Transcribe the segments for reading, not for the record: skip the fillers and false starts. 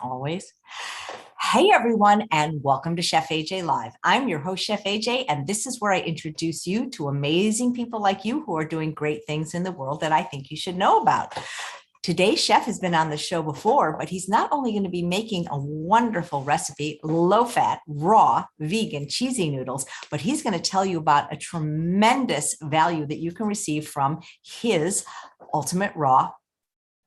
Always. Hey everyone, and welcome to Chef AJ Live. I'm your host, Chef AJ, and this is where I introduce you to amazing people like you who are doing great things in the world that I think you should know about. Today's chef has been on the show before, but he's not only going to be making a wonderful recipe, low-fat, raw, vegan, cheesy noodles, but he's going to tell you about a tremendous value that you can receive from his Ultimate Raw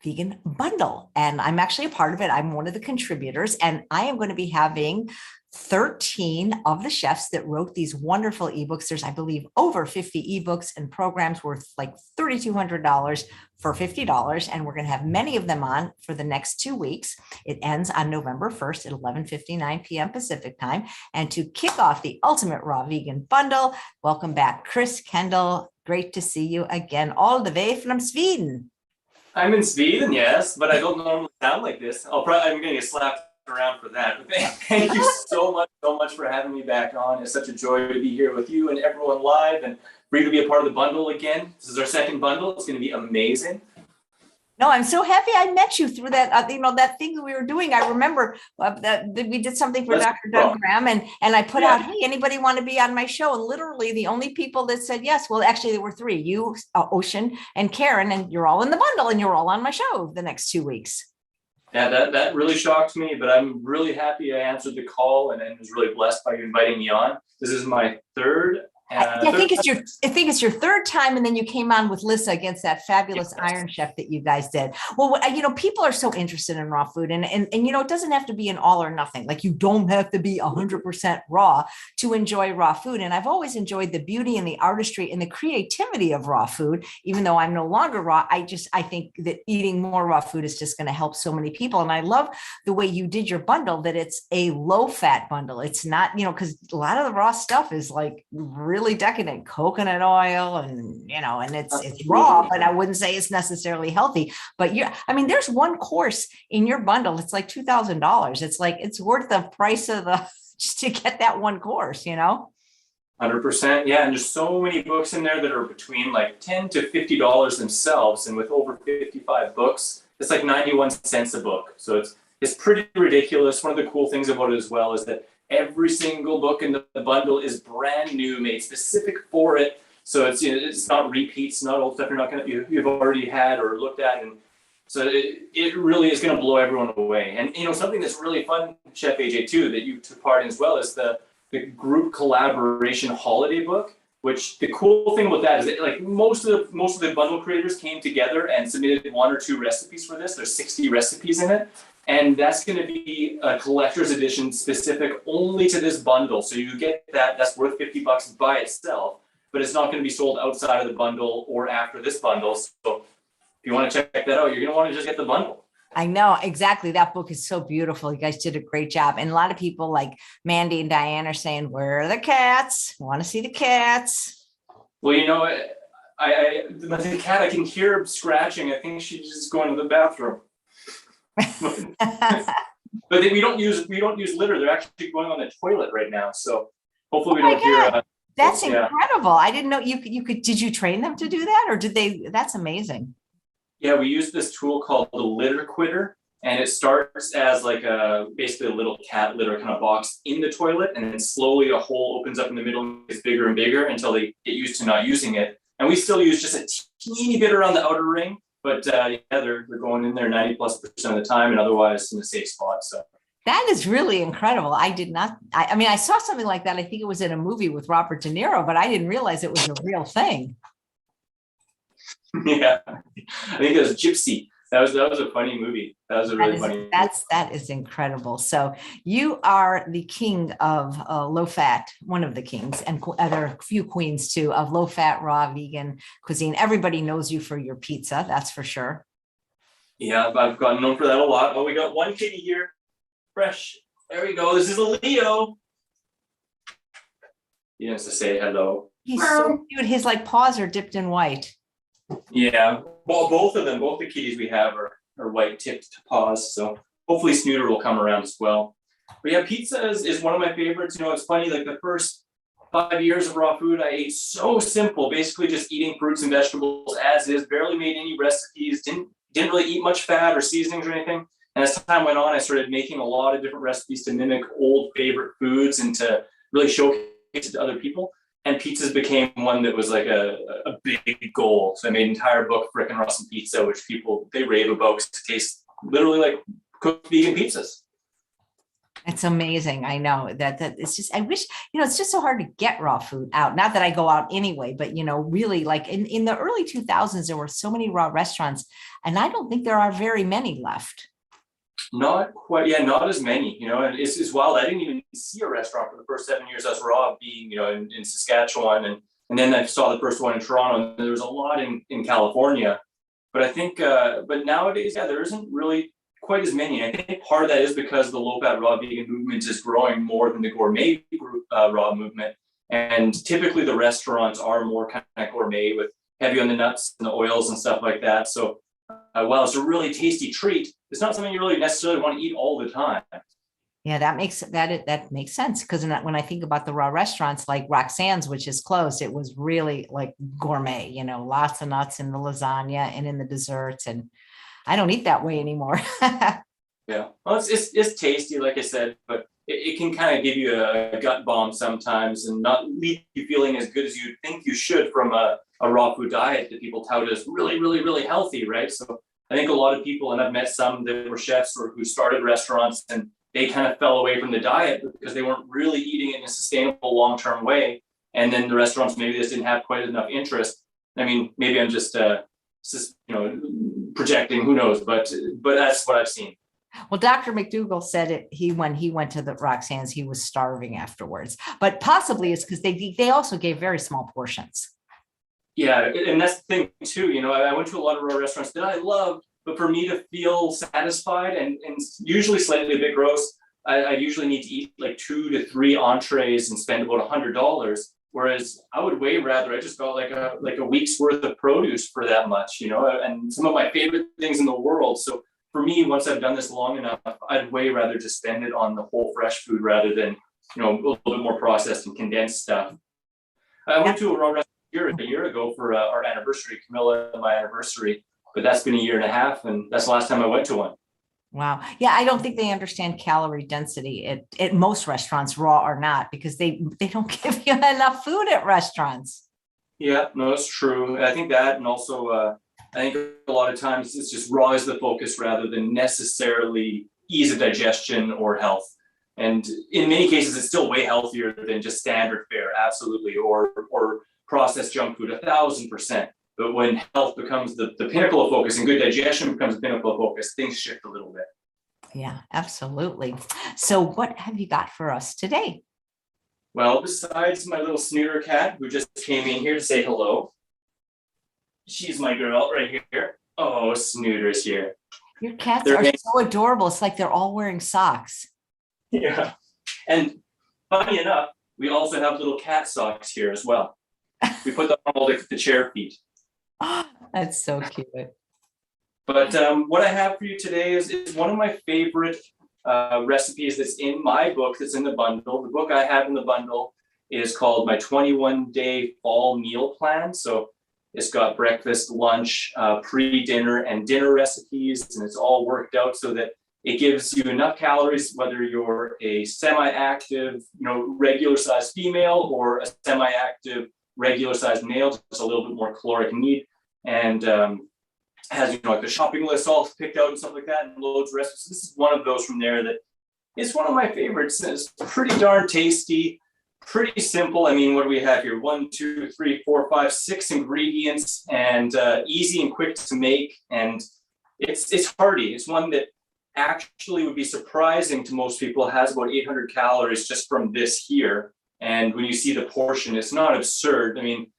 Vegan bundle. And I'm actually a part of it. I'm one of the contributors, and I am going to be having 13 of the chefs that wrote these wonderful ebooks. There's, I believe, over 50 ebooks and programs worth like $3,200 for $50. And we're going to have many of them on for the next 2 weeks. It ends on November 1st at 11:59 p.m. Pacific time. And to kick off the Ultimate Raw Vegan bundle, welcome back, Chris Kendall. Great to see you again, all the way from Sweden. I'm in Sweden, yes, but I don't normally sound like this. I'm going to get slapped around for that. But thank you so much for having me back on. It's such a joy to be here with you and everyone live, and for you to be a part of the bundle again. This is our second bundle. It's going to be amazing. No, I'm so happy I met you through that, that thing that we were doing. I remember that we did something for Dr. Doug Graham, and I put out, hey, anybody want to be on my show? And literally the only people that said yes, well, actually there were three, you, Ocean, and Karen, and you're all in the bundle, and you're all on my show the next 2 weeks. Yeah, that really shocked me, but I'm really happy I answered the call and was really blessed by you inviting me on. This is my third. I think it's your third time, and then you came on with Lissa against that fabulous Iron Chef that you guys did. Well, people are so interested in raw food, and it doesn't have to be an all or nothing. Like, you don't have to be 100% raw to enjoy raw food. And I've always enjoyed the beauty and the artistry and the creativity of raw food, even though I'm no longer raw. I think that eating more raw food is just going to help so many people. And I love the way you did your bundle, that it's a low fat bundle. It's not, because a lot of the raw stuff is like really decadent coconut oil, and it's raw, but I wouldn't say it's necessarily healthy. But there's one course in your bundle, it's like $2,000. It's like, it's worth the price of just to get that one course, 100%. Yeah. And there's so many books in there that are between like $10 to $50 themselves. And with over 55 books, it's like 91 cents a book. So it's pretty ridiculous. One of the cool things about it as well is that every single book in the bundle is brand new, made specific for it. So it's not repeats, not old stuff you've already had or looked at. And so it really is going to blow everyone away. And something that's really fun, Chef AJ, too, that you took part in as well, is the group collaboration holiday book. Which the cool thing about that is that, like, most of the bundle creators came together and submitted 1 or 2 recipes for this. There's 60 recipes in it. And that's going to be a collector's edition specific only to this bundle. So you get that's worth $50 by itself, but it's not going to be sold outside of the bundle or after this bundle. So if you want to check that out, you're going to want to just get the bundle. I know, exactly. That book is so beautiful. You guys did a great job. And a lot of people like Mandy and Diane are saying, where are the cats? I want to see the cats. Well, the cat, I can hear her scratching. I think she's just going to the bathroom. But we don't use litter. They're actually going on the toilet right now, so hopefully we don't hear. That's incredible. I didn't know you could. Did you train them to do that, or did they? That's amazing. Yeah, we use this tool called the litter quitter, and it starts as like basically a little cat litter kind of box in the toilet, and then slowly a hole opens up in the middle, gets bigger and bigger until they get used to not using it. And we still use just a teeny bit around the outer ring. But they're going in there 90+% of the time, and otherwise in a safe spot. So that is really incredible. I did not. I saw something like that. I think it was in a movie with Robert De Niro, but I didn't realize it was a real thing. Yeah, I think it was Gypsy. That was a funny movie. That was a really funny movie. That is incredible. So you are the king of low fat, one of the kings, and there are a few queens too, of low fat, raw, vegan cuisine. Everybody knows you for your pizza, that's for sure. Yeah, I've gotten known for that a lot. Oh, we got one kitty here, fresh. There we go. This is a Leo. He wants to say hello. He's so cute. His paws are dipped in white. Yeah, well, both of them, both the kitties we have are white tipped paws. So hopefully Snooter will come around as well. But yeah, pizza is one of my favorites. It's funny, like the first 5 years of raw food, I ate so simple, basically just eating fruits and vegetables as is, barely made any recipes, didn't really eat much fat or seasonings or anything. And as time went on, I started making a lot of different recipes to mimic old favorite foods and to really showcase it to other people. And pizzas became one that was like a big goal. So I made an entire book, Frickin' Russian Pizza, which people, they rave about because it tastes literally like cooked vegan pizzas. It's amazing. I know that it's just, I wish, it's just so hard to get raw food out. Not that I go out anyway, but, really like in the early 2000s, there were so many raw restaurants, and I don't think there are very many left. Not quite, yeah, not as many, and it's wild. I didn't even see a restaurant for the first 7 years as raw being, in Saskatchewan. And then I saw the first one in Toronto, and there was a lot in California. But I think, but nowadays, yeah, there isn't really quite as many. I think part of that is because the low-fat raw vegan movement is growing more than the gourmet raw movement. And typically the restaurants are more kind of gourmet with heavy on the nuts and the oils and stuff like that. So while it's a really tasty treat, it's not something you really necessarily want to eat all the time. Yeah, that makes sense, because when I think about the raw restaurants like Roxanne's, which is closed, it was really like gourmet, lots of nuts in the lasagna and in the desserts, and I don't eat that way anymore. Yeah, well, it's tasty, like I said, but it can kind of give you a gut bomb sometimes and not leave you feeling as good as you think you should from a raw food diet that people tout as really, really, really healthy, right? So I think a lot of people, and I've met some that were chefs or who started restaurants, and they kind of fell away from the diet because they weren't really eating it in a sustainable long-term way. And then the restaurants maybe just didn't have quite enough interest. I mean, maybe I'm just projecting, who knows, but that's what I've seen. Well, Dr. McDougall said when he went to the Roxanne's, he was starving afterwards, but possibly it's because they also gave very small portions. Yeah, and that's the thing too. I went to a lot of raw restaurants that I loved, but for me to feel satisfied and usually slightly a bit gross, I usually need to eat like 2 to 3 entrees and spend about $100. Whereas I would way rather, I just got like a week's worth of produce for that much, and some of my favorite things in the world. So for me, once I've done this long enough, I'd way rather just spend it on the whole fresh food rather than, a little bit more processed and condensed stuff. I went to a raw restaurant a year ago for our anniversary, Camilla and my anniversary, but that's been a year and a half, and that's the last time I went to one. Wow. Yeah, I don't think they understand calorie density at most restaurants, raw or not, because they don't give you enough food at restaurants. Yeah, no, it's true. I think that, and also I think a lot of times it's just raw is the focus rather than necessarily ease of digestion or health. And in many cases, it's still way healthier than just standard fare, absolutely, or processed junk food, 1,000%. But when health becomes the pinnacle of focus and good digestion becomes the pinnacle of focus, things shift a little bit. Yeah, absolutely. So what have you got for us today? Well, besides my little snooter cat who just came in here to say hello, she's my girl right here. Oh, Snooter's here. Your cats are so adorable. It's like they're all wearing socks. Yeah. And funny enough, we also have little cat socks here as well. We put them on all the chair feet. That's so cute. But what I have for you today is one of my favorite recipes that's in my book, that's in the bundle. The book I have in the bundle is called My 21-Day Fall Meal Plan. So it's got breakfast, lunch, pre-dinner, and dinner recipes, and it's all worked out so that it gives you enough calories, whether you're a semi-active, regular-sized female or a semi-active, regular-sized male, just a little bit more caloric need, and has like the shopping list all picked out and stuff like that, and loads of recipes. This is one of those from there that is one of my favorites. It's pretty darn tasty, pretty simple. I mean, what do we have here? 1, 2, 3, 4, 5, 6 ingredients, and easy and quick to make, and it's hearty. It's one that actually would be surprising to most people. It has about 800 calories just from this here. And when you see the portion, it's not absurd. I mean,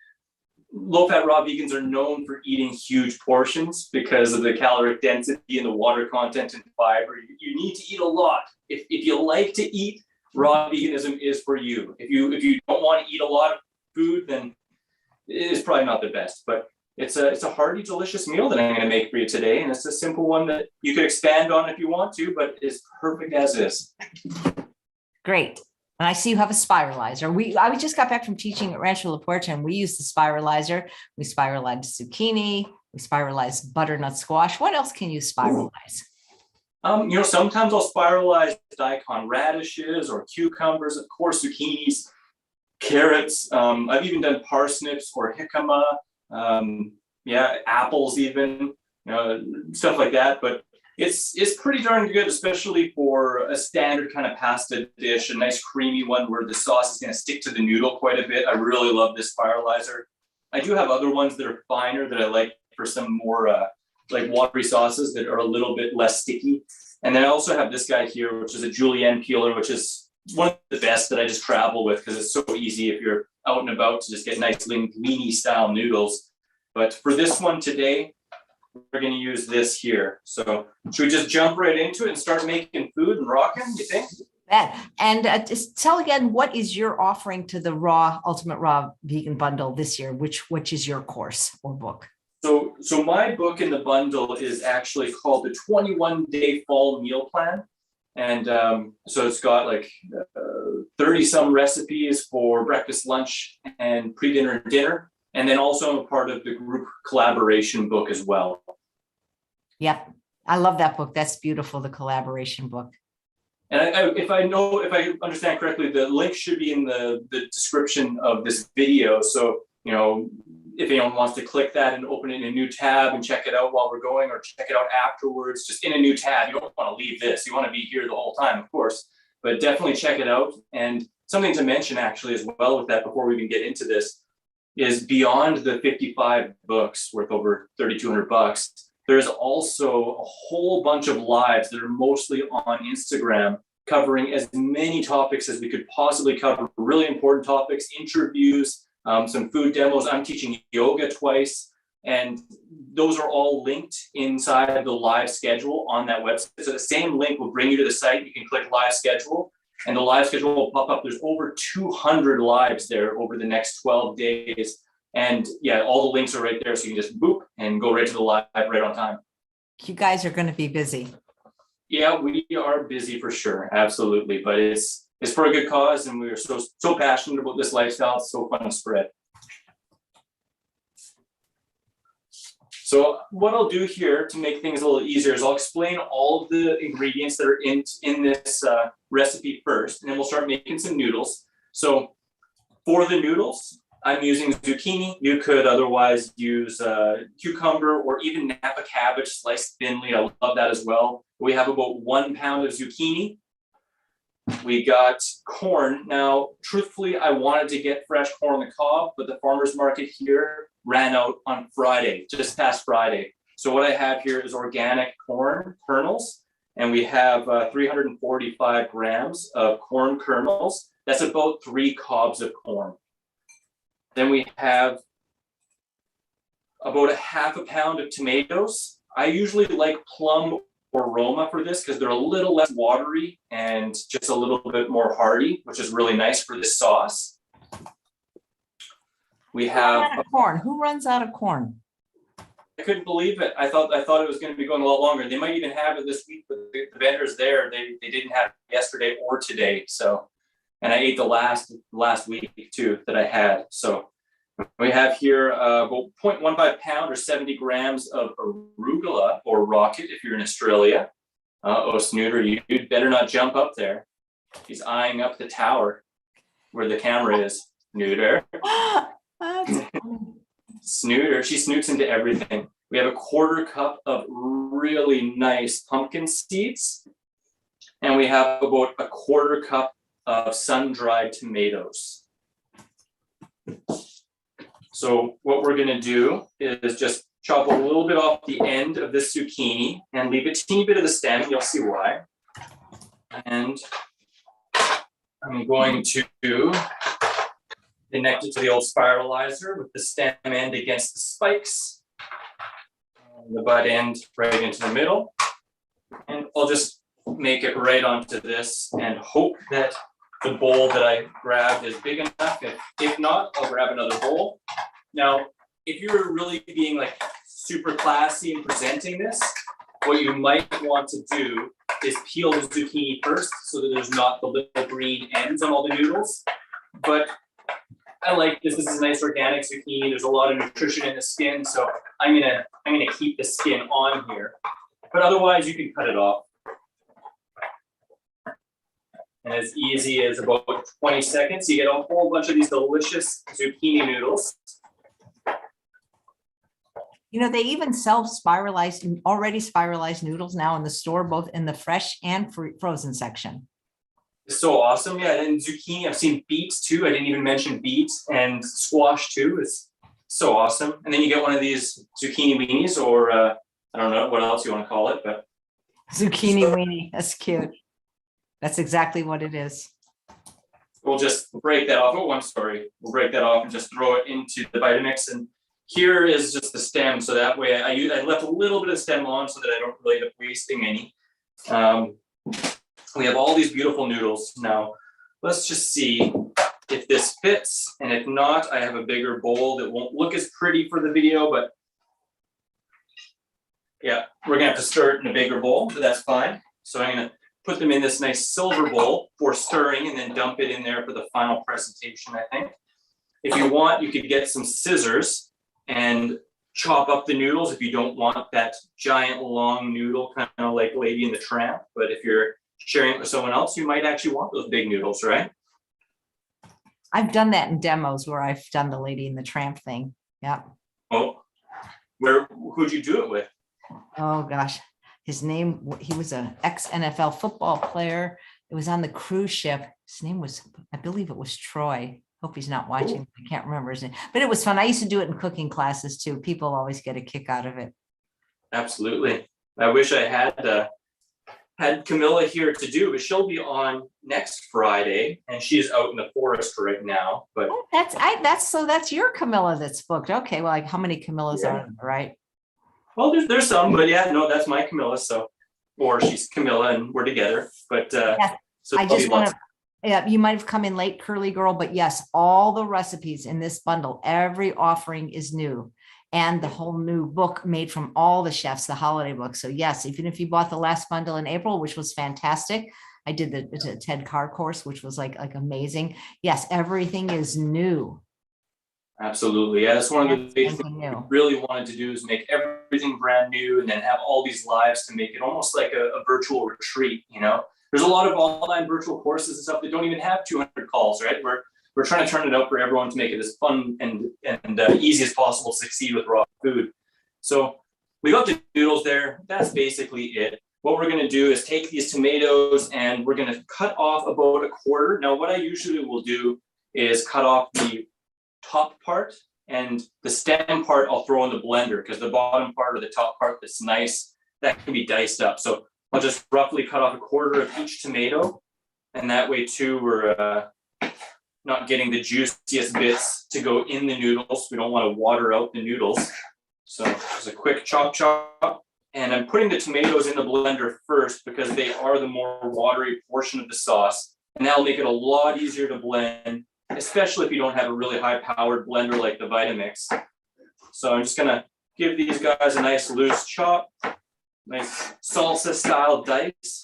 low-fat raw vegans are known for eating huge portions because of the caloric density and the water content and fiber. You need to eat a lot. If you like to eat, raw veganism is for you. If you don't want to eat a lot of food, then it's probably not the best. But it's a hearty, delicious meal that I'm going to make for you today, and it's a simple one that you could expand on if you want to, but is perfect as is. Great. And I see you have a spiralizer. I just got back from teaching at Rancho La Puerta, and we used the spiralizer. We spiralized zucchini. We spiralized butternut squash. What else can you spiralize? Sometimes I'll spiralize daikon radishes or cucumbers, of course, zucchinis, carrots. I've even done parsnips or jicama, apples even, stuff like that. But it's pretty darn good, especially for a standard kind of pasta dish, a nice creamy one where the sauce is going to stick to the noodle quite a bit. I really love this spiralizer. I do have other ones that are finer that I like for some more like watery sauces that are a little bit less sticky. And then I also have this guy here, which is a julienne peeler, which is one of the best that I just travel with because it's so easy if you're out and about to just get nice linguine style noodles. But for this one today, we're going to use this here. So should we just jump right into it and start making food and rocking, you think? And just tell again, what is your offering to the Ultimate Raw Vegan Bundle this year? Which is your course or book? So my book in the bundle is actually called the 21-Day Fall Meal Plan. And so it's got like 30 some recipes for breakfast, lunch, and pre-dinner and dinner. And then also I'm a part of the group collaboration book as well. Yep. I love that book. That's beautiful, the collaboration book. And if I understand correctly, the link should be in the description of this video. So, if anyone wants to click that and open it in a new tab and check it out while we're going, or check it out afterwards, just in a new tab. You don't want to leave this. You want to be here the whole time, of course, but definitely check it out. And something to mention actually as well with that before we even get into this is beyond the 55 books worth over $3,200, there's also a whole bunch of lives that are mostly on Instagram covering as many topics as we could possibly cover, really important topics, interviews, some food demos. I'm teaching yoga twice, and those are all linked inside the live schedule on that website. So the same link will bring you to the site. You can click live schedule, and the live schedule will pop up. There's over 200 lives there over the next 12 days. And yeah, all the links are right there. So you can just boop and go right to the live right on time. You guys are going to be busy. Yeah, we are busy for sure. Absolutely. But it's for a good cause. And we are so passionate about this lifestyle. It's so fun to spread. So what I'll do here to make things a little easier is I'll explain all of the ingredients that are in this recipe first, and then we'll start making some noodles. So for the noodles, I'm using zucchini. You could otherwise use cucumber or even Napa cabbage sliced thinly. I love that as well. We have about 1 pound of zucchini. We got corn. Now, truthfully, I wanted to get fresh corn on the cob, but the farmer's market here ran out on Friday, just past Friday. So what I have here is organic corn kernels, and we have 345 grams of corn kernels. That's about 3 cobs of corn. Then we have about 1/2 pound of tomatoes. I usually like plum or Roma for this because they're a little less watery and just a little bit more hearty, which is really nice for this sauce. We have corn. Who runs out of corn? I couldn't believe it. I thought it was going to be going a lot longer. They might even have it this week, but the vendors there, they didn't have it yesterday or today. So, and I ate the last week too that I had. So we have here about 0.15 pound or 70 grams of arugula or rocket if you're in Australia. Oh, Snooter, you'd better not jump up there. He's eyeing up the tower where the camera is. Snooter. Snooter, she snoots into everything. We have a 1/4 cup of really nice pumpkin seeds. And we have about a 1/4 cup of sun-dried tomatoes. So what we're gonna do is just chop a little bit off the end of this zucchini and leave a teeny bit of the stem. You'll see why. And I'm going to connect it to the old spiralizer with the stem end against the spikes. And the butt end right into the middle. And I'll just make it right onto this and hope that the bowl that I grabbed is big enough. If not, I'll grab another bowl. Now, if you're really being like super classy and presenting this, what you might want to do is peel the zucchini first so that there's not the little green ends on all the noodles. But I like this. This is nice organic zucchini. There's a lot of nutrition in the skin, so I'm gonna keep the skin on here. But otherwise, you can cut it off. And as easy as about 20 seconds, you get a whole bunch of these delicious zucchini noodles. You know, they even sell already spiralized noodles now in the store, both in the fresh and frozen section. It's so awesome. Yeah, and zucchini, I've seen beets too. I didn't even mention beets, and squash too. It's so awesome. And then you get one of these zucchini weenies, or I don't know what else you want to call it, but Zucchini weenie, that's cute. That's exactly what it is. We'll just break that off. Oh, I'm sorry. We'll break that off and just throw it into the Vitamix. And here is just the stem, so that way I left a little bit of stem on so that I don't really end up wasting any. We have all these beautiful noodles. Now, let's just see if this fits, and if not, I have a bigger bowl that won't look as pretty for the video, but yeah, we're gonna have to stir it in a bigger bowl, but that's fine. So I'm gonna put them in this nice silver bowl for stirring and then dump it in there for the final presentation, I think. If you want, you could get some scissors and chop up the noodles if you don't want that giant long noodle, kind of like Lady and the Tramp. But if you're sharing it with someone else, you might actually want those big noodles, right? I've done that in demos where I've done the Lady and the Tramp thing. Yeah. Oh, who'd you do it with? Oh gosh, his name, he was an ex-NFL football player. It was on the cruise ship. His name was, I believe it was Troy. Hope he's not watching. Ooh. I can't remember his name, but it was fun. I used to do it in cooking classes too. People always get a kick out of it. Absolutely. I wish I had Camilla here to do, but she'll be on next Friday, and she's out in the forest right now. But oh, that's your Camilla that's booked. Okay, well, like how many Camillas are there, right? Well, there's some, but yeah, no, that's my Camilla. So, or she's Camilla, and we're together. But yes, so I just want to. Yeah, you might have come in late, Curly Girl, but yes, all the recipes in this bundle, every offering is new. And the whole new book made from all the chefs, the holiday book. So yes, even if you bought the last bundle in April, which was fantastic. I did the Ted Carr course, which was like amazing. Yes, everything is new. Absolutely. Yeah, that's one of the things we really wanted to do, is make everything brand new and then have all these lives to make it almost like a virtual retreat, you know? There's a lot of online virtual courses and stuff that don't even have 200 calls, right? We're trying to turn it out for everyone to make it as fun and easy as possible to succeed with raw food. So we got the noodles there. That's basically it. What we're going to do is take these tomatoes and we're going to cut off about a quarter. Now, what I usually will do is cut off the top part, and the stem part I'll throw in the blender, because the bottom part or the top part that's nice, that can be diced up. So I'll just roughly cut off a quarter of each tomato, and that way too we're not getting the juiciest bits to go in the noodles. We don't want to water out the noodles. So just a quick chop. And I'm putting the tomatoes in the blender first because they are the more watery portion of the sauce. And that'll make it a lot easier to blend, especially if you don't have a really high-powered blender like the Vitamix. So I'm just gonna give these guys a nice loose chop, nice salsa-style dice.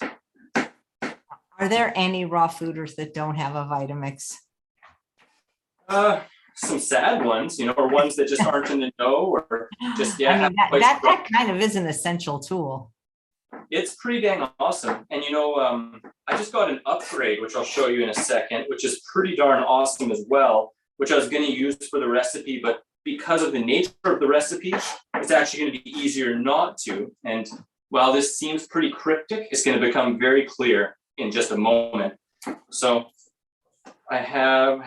Are there any raw fooders that don't have a Vitamix? Some sad ones, you know, or ones that just aren't in the know, or just, yeah. I mean, that kind of is an essential tool. It's pretty dang awesome. And, you know, I just got an upgrade, which I'll show you in a second, which is pretty darn awesome as well, which I was going to use for the recipe, but because of the nature of the recipe, it's actually going to be easier not to. And while this seems pretty cryptic, it's going to become very clear in just a moment. So I have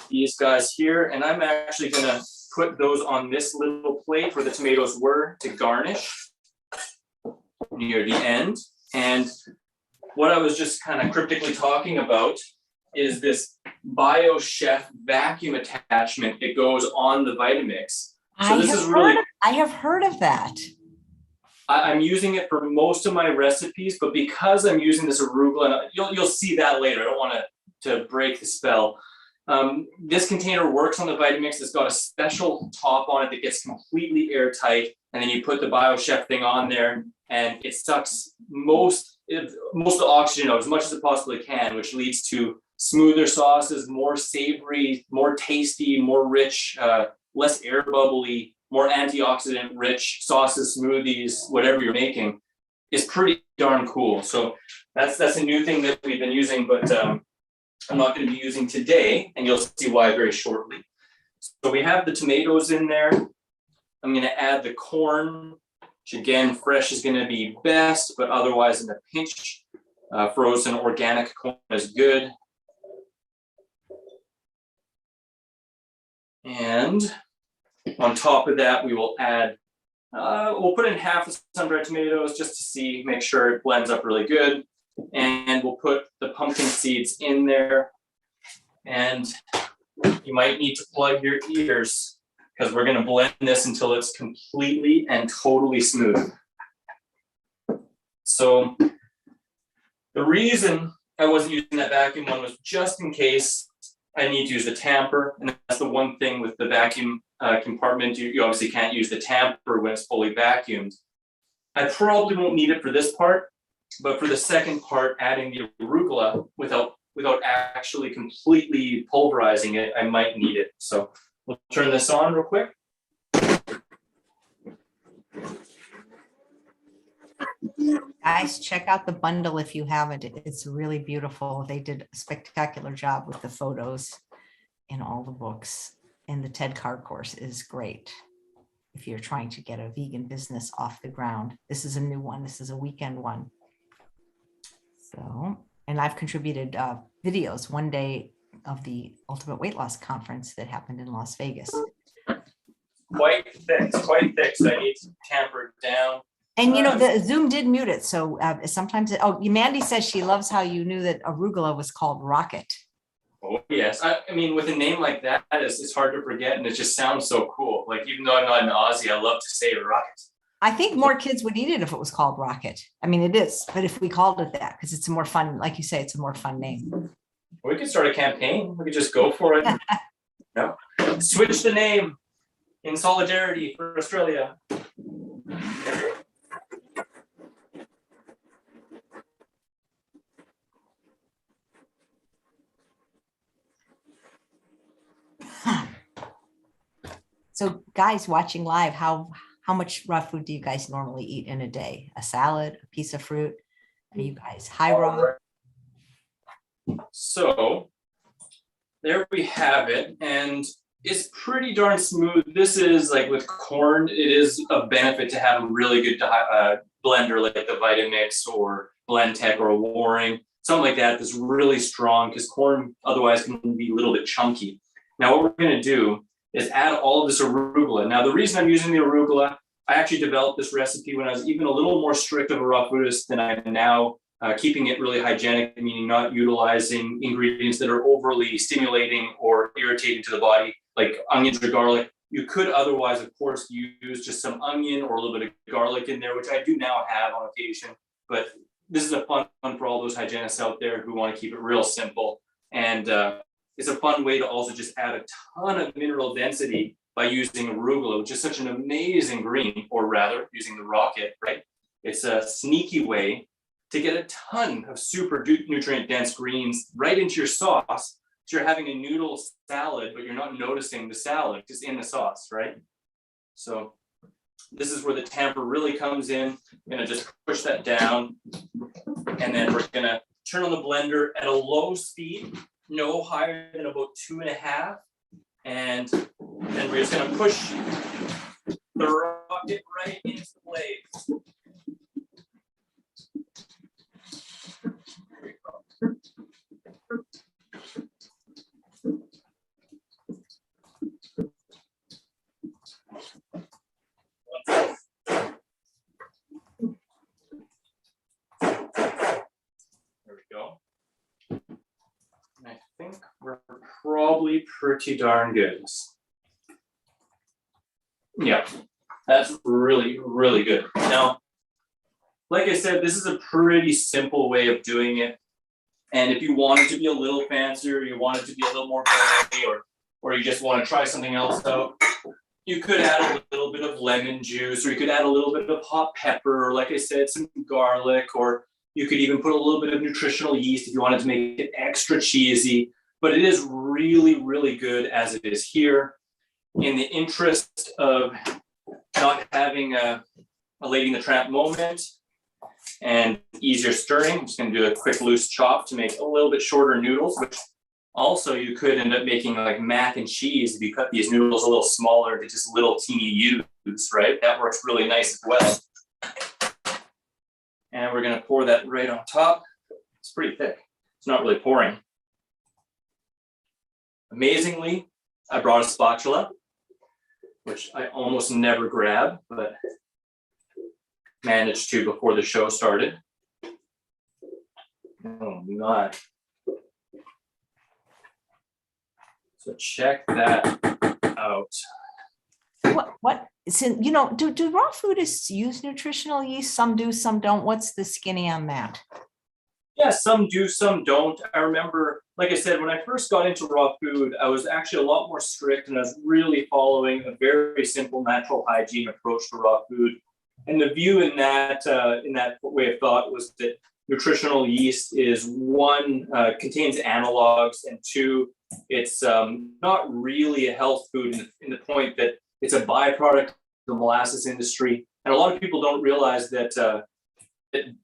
these guys here, and I'm actually going to put those on this little plate where the tomatoes were to garnish near the end. And what I was just kind of cryptically talking about is this BioChef vacuum attachment that goes on the Vitamix. So I have heard of that. I'm using it for most of my recipes, but because I'm using this arugula, and you'll see that later. I don't want to break the spell. This container works on the Vitamix. It's got a special top on it that gets completely airtight, and then you put the BioChef thing on there, and it sucks most of the oxygen out as much as it possibly can, which leads to smoother sauces, more savory, more tasty, more rich, less air bubbly, more antioxidant rich sauces, smoothies, whatever you're making is pretty darn cool. So that's a new thing that we've been using, but I'm not going to be using today, and you'll see why very shortly. So we have the tomatoes in there. I'm going to add the corn, which again, fresh is going to be best, but otherwise in a pinch, frozen organic corn is good. And on top of that, we will add, we'll put in half the sun-dried tomatoes just to see, make sure it blends up really good. And we'll put the pumpkin seeds in there. And you might need to plug your ears because we're going to blend this until it's completely and totally smooth. So the reason I wasn't using that vacuum one was just in case I need to use the tamper. And that's the one thing with the vacuum compartment. You obviously can't use the tamper when it's fully vacuumed. I probably won't need it for this part, but for the second part, adding the arugula without actually completely pulverizing it, I might need it. So we'll turn this on real quick. Guys, check out the bundle if you haven't. It's really beautiful. They did a spectacular job with the photos in all the books. And the TED card course is great if you're trying to get a vegan business off the ground. This is a new one. This is a weekend one. So, and I've contributed videos one day of the Ultimate Weight Loss Conference that happened in Las Vegas. Quite thick, so I need to tamper it down. And you know, the Zoom did mute it. So sometimes, Mandy says she loves how you knew that arugula was called rocket. Oh, yes. I mean, with a name like that, it's hard to forget, and it just sounds so cool. Like, even though I'm not an Aussie, I love to say rocket. I think more kids would eat it if it was called rocket. I mean, it is, but if we called it that, because it's a more fun, like you say, it's a more fun name. We could start a campaign. We could just go for it. No, switch the name in solidarity for Australia. So guys watching live, how much raw food do you guys normally eat in a day? A salad, a piece of fruit? Are you guys high raw? So there we have it, and it's pretty darn smooth. This is like with corn, it is a benefit to have a really good blender like the Vitamix or Blendtec or a Waring, something like that that's really strong, because corn otherwise can be a little bit chunky. Now what we're going to do is add all of this arugula. Now the reason I'm using the arugula, I actually developed this recipe when I was even a little more strict of a raw foodist than I am now, keeping it really hygienic, meaning not utilizing ingredients that are overly stimulating or irritating to the body, like onions or garlic. You could otherwise, of course, use just some onion or a little bit of garlic in there, which I do now have on occasion. But this is a fun one for all those hygienists out there who want to keep it real simple. And it's a fun way to also just add a ton of mineral density by using arugula, which is such an amazing green, or rather using the rocket, right? It's a sneaky way to get a ton of super nutrient dense greens right into your sauce. So you're having a noodle salad, but you're not noticing the salad just in the sauce, right? So this is where the tamper really comes in. I'm gonna just push that down, and then we're gonna turn on the blender at a low speed, no higher than about 2.5. And then we're just gonna push the rocket right into the blade. There we go. And I think we're probably pretty darn good. Yeah, that's really, really good. Now, like I said, this is a pretty simple way of doing it. And if you want it to be a little fancier, you want it to be a little more gourmet, or you just want to try something else out, you could add a little bit of lemon juice, or you could add a little bit of hot pepper, or like I said, some garlic, or you could even put a little bit of nutritional yeast if you wanted to make it extra cheesy. But it is really, really good as it is here. In the interest of not having a Lady in the Tramp moment, and easier stirring. I'm just going to do a quick loose chop to make a little bit shorter noodles, which also you could end up making like mac and cheese if you cut these noodles a little smaller to just little teeny U's, right? That works really nice as well. And we're going to pour that right on top. It's pretty thick. It's not really pouring. Amazingly, I brought a spatula, which I almost never grab, but managed to before the show started. Oh my. So check that out. What? So, do raw foodists use nutritional yeast? Some do, some don't. What's the skinny on that? Yeah, some do, some don't. I remember, like I said, when I first got into raw food, I was actually a lot more strict, and I was really following a very simple natural hygiene approach to raw food. And the view in that way of thought was that nutritional yeast is one, contains analogs, and two, it's not really a health food in the point that it's a byproduct of the molasses industry. And a lot of people don't realize that a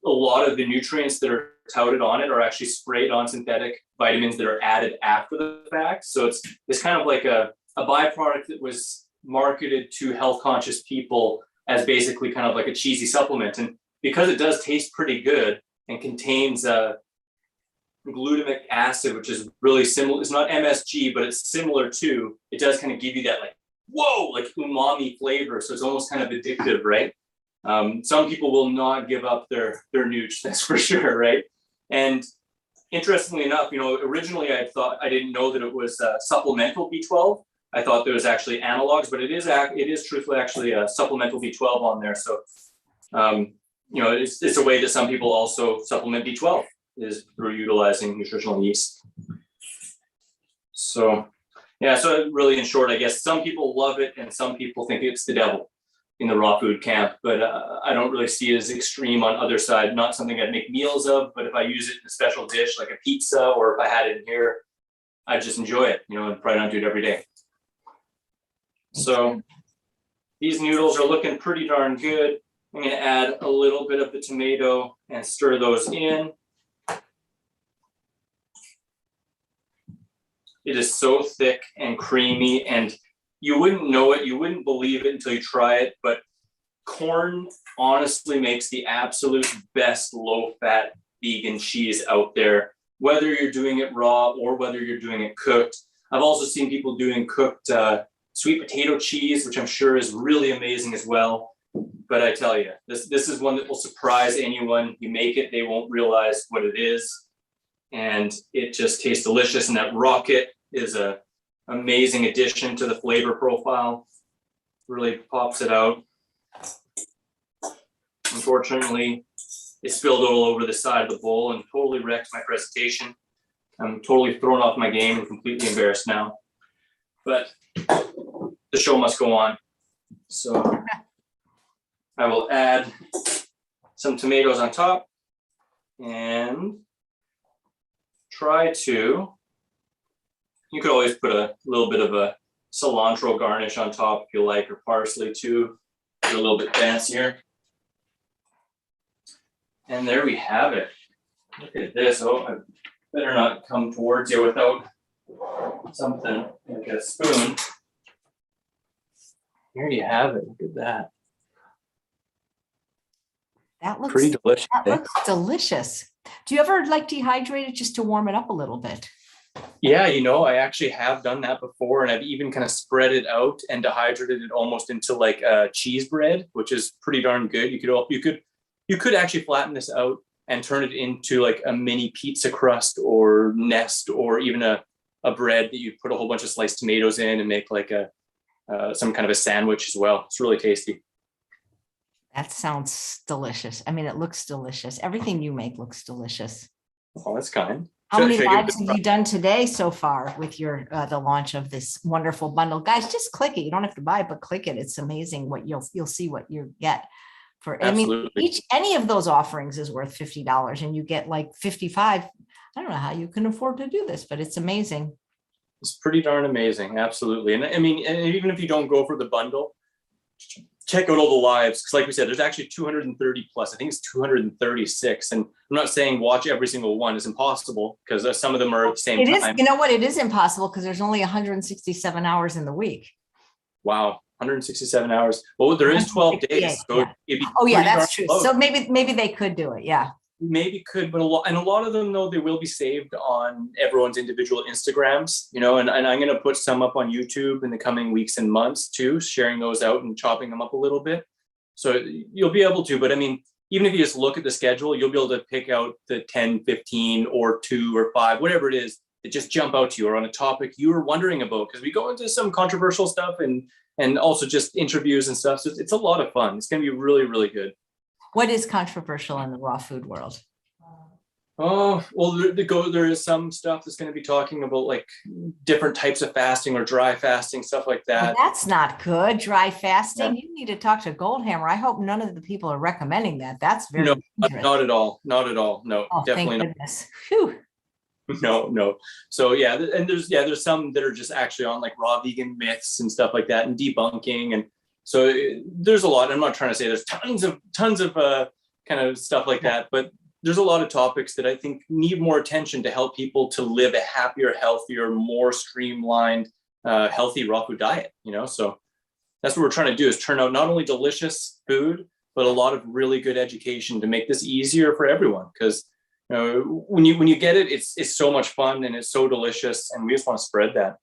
lot of the nutrients that are touted on it are actually sprayed on synthetic vitamins that are added after the fact. So it's kind of like a byproduct that was marketed to health conscious people as basically kind of like a cheesy supplement. And because it does taste pretty good and contains glutamic acid, which is really similar, it's not MSG, but it's similar to, it does kind of give you that like, whoa, like umami flavor. So it's almost kind of addictive, right? Some people will not give up their nooch, that's for sure, right? And interestingly enough, originally I didn't know that it was supplemental B12. I thought there was actually analogs, but it is truthfully actually a supplemental B12 on there. So, it's a way that some people also supplement B12 is through utilizing nutritional yeast. So, yeah, so really in short, I guess some people love it and some people think it's the devil in the raw food camp, but I don't really see it as extreme on other side. Not something I'd make meals of, but if I use it in a special dish like a pizza, or if I had it in here, I just enjoy it, and probably don't do it every day. So these noodles are looking pretty darn good. I'm going to add a little bit of the tomato and stir those in. It is so thick and creamy, and you wouldn't know it, you wouldn't believe it until you try it, but corn honestly makes the absolute best low-fat vegan cheese out there, whether you're doing it raw or whether you're doing it cooked. I've also seen people doing cooked sweet potato cheese, which I'm sure is really amazing as well. But I tell you, this is one that will surprise anyone. You make it, they won't realize what it is. And it just tastes delicious. And that rocket is a amazing addition to the flavor profile. Really pops it out. Unfortunately, it spilled all over the side of the bowl and totally wrecked my presentation. I'm totally thrown off my game and completely embarrassed now. But the show must go on. So I will add some tomatoes on top and try to, you could always put a little bit of a cilantro garnish on top if you like, or parsley too, get a little bit fancier. And there we have it. Look at this. Oh, I better not come towards you without something like a spoon. Here you have it. Look at that. That looks pretty delicious. That looks delicious. Do you ever like dehydrate it just to warm it up a little bit? Yeah, I actually have done that before, and I've even kind of spread it out and dehydrated it almost into like cheese bread, which is pretty darn good. You could actually flatten this out and turn it into like a mini pizza crust or nest, or even a bread that you put a whole bunch of sliced tomatoes in and make like some kind of a sandwich as well. It's really tasty. That sounds delicious. I mean, it looks delicious. Everything you make looks delicious. Oh, that's kind. How many lives have you done today so far with your the launch of this wonderful bundle? Guys, just click it. You don't have to buy it, but click it. It's amazing what you'll see what you get for. Absolutely. I mean, any of those offerings is worth $50, and you get like 55. I don't know how you can afford to do this, but it's amazing. It's pretty darn amazing. Absolutely. And I mean, and even if you don't go for the bundle, check out all the lives. Because like we said, there's actually 230 plus. I think it's 236. And I'm not saying watch every single one. It's impossible because some of them are at the same It is, time. you know what? It is impossible because there's only 167 hours in the week. Wow. 167 hours. Well, there is 12 days. So yeah. Oh yeah, that's true. Close. So maybe they could do it. Yeah. Maybe could, but a lot of them, though, they will be saved on everyone's individual Instagrams, you know, and I'm going to put some up on YouTube in the coming weeks and months too, sharing those out and chopping them up a little bit. So you'll be able to, but I mean, even if you just look at the schedule, you'll be able to pick out the 10, 15 or 2 or 5, whatever it is that just jump out to you or on a topic you were wondering about, because we go into some controversial stuff and also just interviews and stuff. So it's a lot of fun. It's going to be really, really good. What is controversial in the raw food world? Oh, well, there is some stuff that's going to be talking about like different types of fasting or dry fasting, stuff like that. Well, that's not good. Dry fasting. Yeah. You need to talk to Goldhammer. I hope none of the people are recommending that. That's very dangerous. Not at all. Not at all. No, definitely thank goodness. Whew. No. So yeah, and there's some that are just actually on like raw vegan myths and stuff like that and debunking. And so there's a lot. I'm not trying to say there's tons of kind of stuff like that, but there's a lot of topics that I think need more attention to help people to live a happier, healthier, more streamlined, healthy raw food diet, you know? So that's what we're trying to do, is turn out not only delicious food, but a lot of really good education to make this easier for everyone. Because you know, when you get it, it's so much fun and it's so delicious, and we just want to spread that.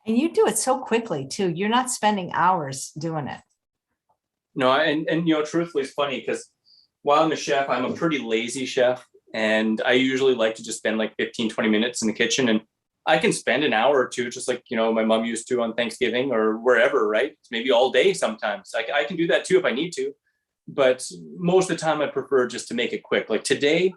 And you do it so quickly too. You're not spending hours doing it. No, and you know, truthfully, it's funny because while I'm a chef, I'm a pretty lazy chef, and I usually like to just spend like 15, 20 minutes in the kitchen, and I can spend an hour or two, just like, you know, my mom used to on Thanksgiving or wherever, right? It's maybe all day sometimes. I can do that too if I need to, but most of the time I prefer just to make it quick. Like today,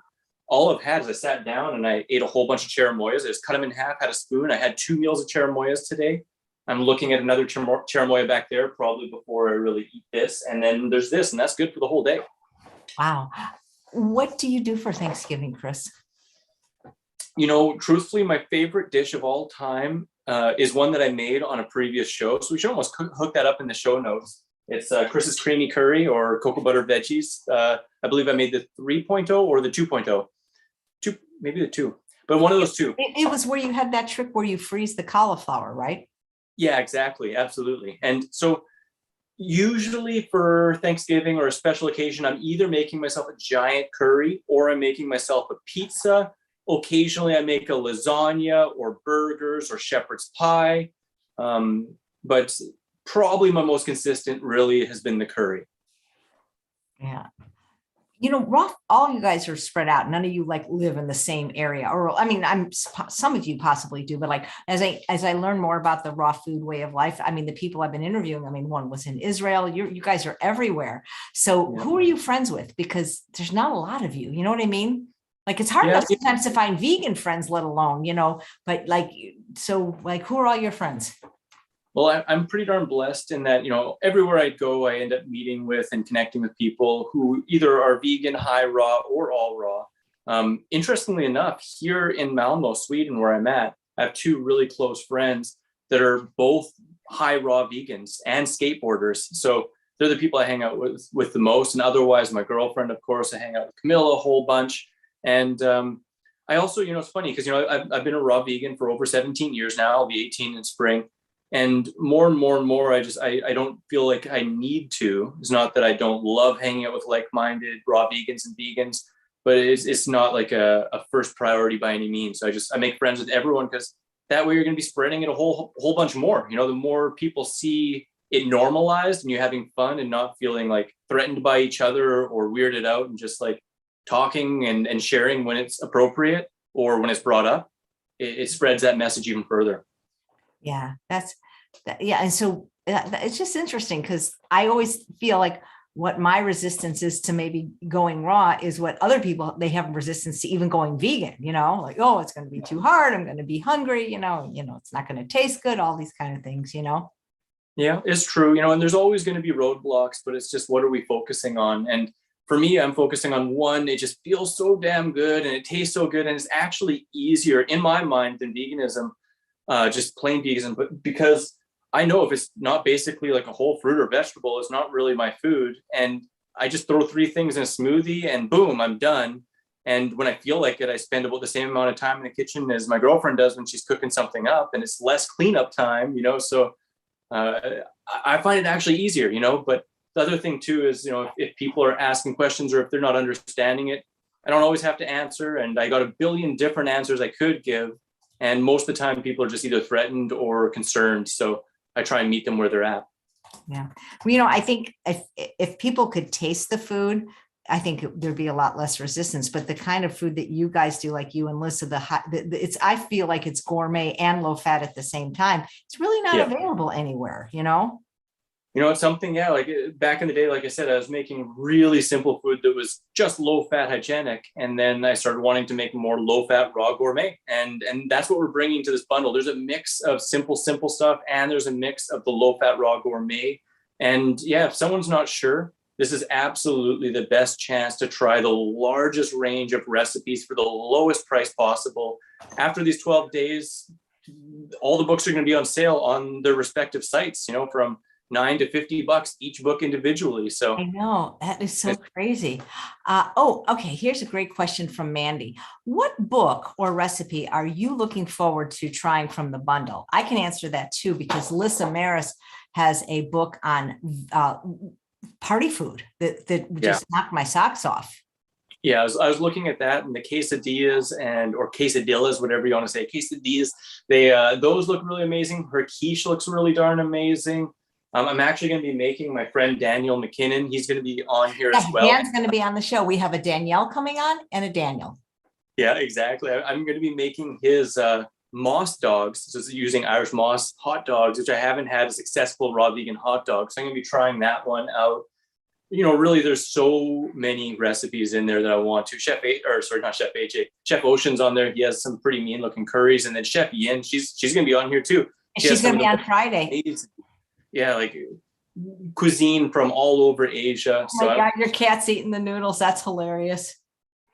all I've had is I sat down and I ate a whole bunch of cherimoyas. I just cut them in half, had a spoon. I had 2 meals of cherimoyas today. I'm looking at another cherimoya back there, probably before I really eat this. And then there's this, and that's good for the whole day. Wow. What do you do for Thanksgiving, Chris? You know, truthfully, my favorite dish of all time is one that I made on a previous show. So we should almost hook that up in the show notes. It's Chris's creamy curry or cocoa butter veggies. I believe I made the 3.0 or the 2.0. Maybe the 2, but one of those two. It was where you had that trick where you freeze the cauliflower, right? Yeah, exactly. Absolutely. And so usually for Thanksgiving or a special occasion, I'm either making myself a giant curry or I'm making myself a pizza. Occasionally I make a lasagna or burgers or shepherd's pie. But probably my most consistent really has been the curry. Yeah. You know, all you guys are spread out. None of you like live in the same area, or I mean, some of you possibly do, but like as I learn more about the raw food way of life, I mean, the people I've been interviewing, I mean, one was in Israel. You guys are everywhere. So yeah. Who are you friends with? Because there's not a lot of you. You know what I mean? Like it's hard enough sometimes to find vegan friends, let alone, you know. But like, so like, who are all your friends? Well, I'm pretty darn blessed in that, you know, everywhere I go, I end up meeting with and connecting with people who either are vegan, high raw, or all raw. Interestingly enough, here in Malmo, Sweden, where I'm at, I have 2 really close friends that are both high raw vegans and skateboarders. So they're the people I hang out with the most. And otherwise, my girlfriend, of course, I hang out with Camilla a whole bunch. And I also, you know, it's funny because, you know, I've been a raw vegan for over 17 years now. I'll be 18 in spring. And more, I don't feel like I need to. It's not that I don't love hanging out with like-minded raw vegans and vegans, but it's not like a first priority by any means. So I make friends with everyone because that way you're going to be spreading it a whole bunch more. You know, the more people see it normalized and you're having fun and not feeling like threatened by each other or weirded out and just like talking and sharing when it's appropriate or when it's brought up, it spreads that message even further. Yeah, yeah. And so it's just interesting because I always feel like what my resistance is to maybe going raw is what other people, they have resistance to even going vegan, you know, like, oh, it's going to be too hard. I'm going to be hungry, you know, it's not going to taste good, all these kind of things, you know? Yeah, it's true. You know, and there's always going to be roadblocks, but it's just, what are we focusing on? And for me, I'm focusing on one, it just feels so damn good and it tastes so good. And it's actually easier in my mind than veganism. Just plain veganism, but because I know if it's not basically like a whole fruit or vegetable, it's not really my food. And I just throw three things in a smoothie and boom, I'm done. And when I feel like it, I spend about the same amount of time in the kitchen as my girlfriend does when she's cooking something up, and it's less cleanup time, So uh, I find it actually easier, But the other thing too is, if people are asking questions or if they're not understanding it, I don't always have to answer. And I got a billion different answers I could give. And most of the time, people are just either threatened or concerned. So I try and meet them where they're at. Yeah. Well, I think if people could taste the food, I think there'd be a lot less resistance. But the kind of food that you guys do, like you and Lissa, it's I feel like it's gourmet and low fat at the same time. It's really not available anywhere. It's something, like back in the day, like I said, I was making really simple food that was just low fat, hygienic. And then I started wanting to make more low fat, raw gourmet. And that's what we're bringing to this bundle. There's a mix of simple stuff, and there's a mix of the low fat, raw gourmet. And if someone's not sure, this is absolutely the best chance to try the largest range of recipes for the lowest price possible. After these 12 days, all the books are going to be on sale on their respective sites, from $9 to $50 each book individually. So I know that is so crazy. Okay. Here's a great question from Mandy. What book or recipe are you looking forward to trying from the bundle? I can answer that too, because Lissa Maris has a book on party food that just knocked my socks off. Yeah, I was looking at that, and the quesadillas or quesadillas, whatever you want to say, quesadillas. Those look really amazing. Her quiche looks really darn amazing. I'm actually going to be making my friend Daniel McKinnon. He's going to be on here as well. Dan's going to be on the show. We have a Danielle coming on and a Daniel. Yeah, exactly. I'm going to be making his moss dogs, so using Irish moss hot dogs, which I haven't had a successful raw vegan hot dog. So I'm going to be trying that one out. Really, there's so many recipes in there that I want to. Chef Ocean's on there. He has some pretty mean looking curries, and then Chef Yin, she's going to be on here too. She's going to be on Friday. Yeah, like cuisine from all over Asia. Oh my God, your cat's eating the noodles. That's hilarious.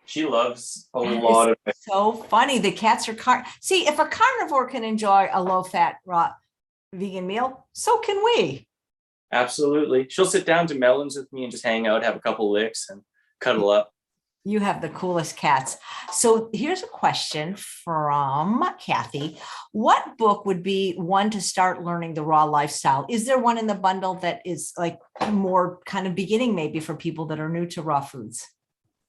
She loves a lot of it. So funny. The cats are See, if a carnivore can enjoy a low-fat raw vegan meal, so can we. Absolutely. She'll sit down to melons with me and just hang out, have a couple licks, and cuddle up. You have the coolest cats. So here's a question from Kathy. What book would be one to start learning the raw lifestyle? Is there one in the bundle that is like more kind of beginning maybe for people that are new to raw foods?